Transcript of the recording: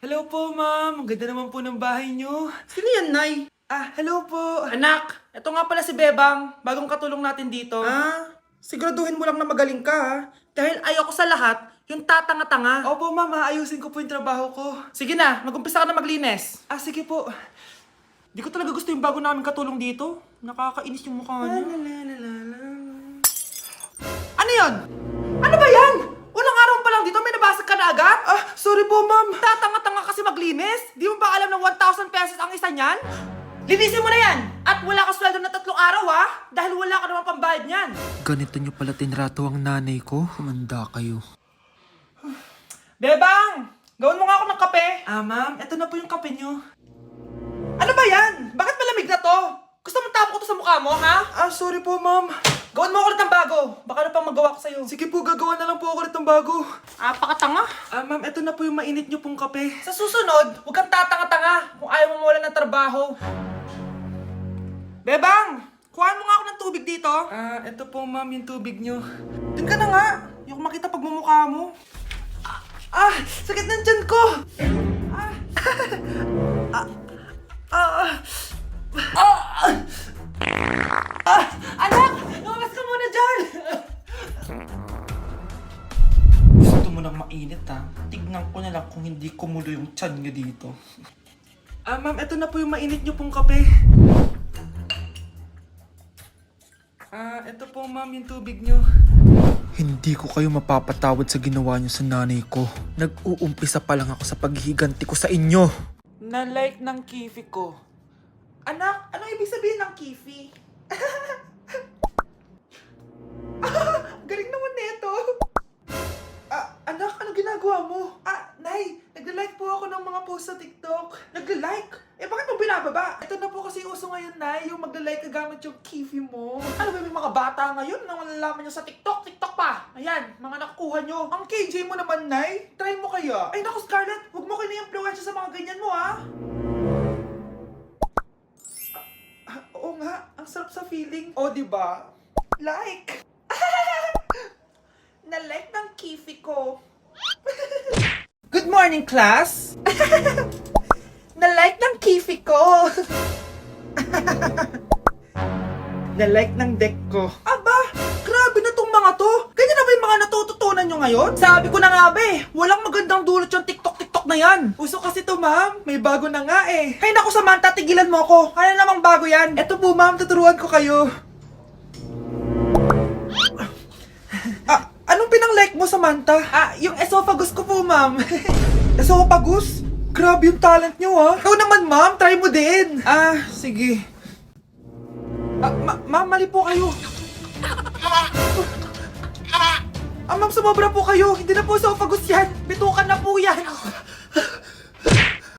Hello po, ma'am. Ang ganda naman po ng bahay niyo. Sino yan, Nay? Hello po. Anak, ito nga pala si Bebang, bagong katulong natin dito. Siguraduhin mo lang na magaling ka, ha? Dahil ayoko sa lahat, yung tatanga-tanga. Opo, ma'am. Aayusin ko po yung trabaho ko. Sige na, mag-umpisa ka na maglinis. Sige po. Di ko talaga gusto yung bago namin katulong dito. Nakakainis yung mukha niya. Ano yun? Ano ba yan? Unang araw pa lang dito, may nabasag ka na agad? Sorry po, ma'am. Tatanga-tanga kasi maglinis? Di mo ba alam ng 1,000 pesos ang isa niyan? Linisin mo na yan! At wala ka sweldo na 3 araw, ha? Dahil wala ka naman pambayad niyan. Ganito nyo pala tinrato ang nanay ko. Humanda kayo. Bebang! Gawin mo nga ako ng kape. Ma'am. Ito na po yung kape niyo. Ano ba yan? Bakit malamig na to? Gusto mo tapo ko to sa mukha mo, ha? Sorry po, ma'am. Gawin mo ako ulit ng bago. Baka ano pang magawa ko sa'yo. Sige po, gagawa na lang po ako ulit ng bago. Pakatanga. Ma'am, ito na po yung mainit niyo pong kape. Sa susunod, huwag kang tatanga-tanga kung ayaw mo mawala ng trabaho. Bebang! Kuhaan mo nga ako ng tubig dito. Ito po, ma'am, yung tubig niyo. Doon ka na nga. Yung makita pagmumukha mo. Sakit ng tiyan ko! Anak! Lumabas ka muna dyan! Gusto mo nang mainit ha? Tignan ko na lang kung hindi kumulo yung tiyan nyo dito. Ma'am, ito na po yung mainit niyo pong kape. Ito po, ma'am, yung tubig niyo. Hindi ko kayo mapapatawad sa ginawa nyo sa nanay ko. Nag-uumpisa pa lang ako sa paghihiganti ko sa inyo. Na-like ng kifi ko. Anak, anong ibig sabihin ng kifi? Galing naman nito. Anak, ano ginagawa mo? Nay, Nagla-like po ako ng mga post sa TikTok. nagla-like? Bakit mo binababa? Ito na po kasi uso ngayon, Nay, yung magla-like ka gamit yung kifi mo. Ano ba yung mga bata ngayon na malalaman nyo sa TikTok? TikTok pa! Ayan, mga nakukuha nyo. Ang KJ mo naman, Nay. Try mo kaya. Ay naku, Scarlett, huwag mo kina-influensya sa mga ganyan mo, ha? Oo nga, ang sarap sa feeling. O, diba? Like! Na-like ng kifi ko. Good morning, class! Na-like ng kifi ko. Na-like ng deck ko. Aba, grabe na tong mga to. Ganyan na ba yung mga natututunan nyo ngayon? Sabi ko na nga ba walang magandang dulot yung TikTok na yan. Uso kasi to, ma'am. May bago na nga eh. Hay naku, Samantha, tigilan mo ako. Ano namang bago yan? Eto po, ma'am, tuturuan ko kayo. Anong pinang-like mo, Samantha? Yung esophagus ko po, ma'am. Esophagus? Grabe yung talent nyo, ah. Ikaw naman, ma'am, try mo din. Sige. Ma'am, mali po kayo. Ma'am, sumobra po kayo. Hindi na po esophagus yan. Bitukan na po yan.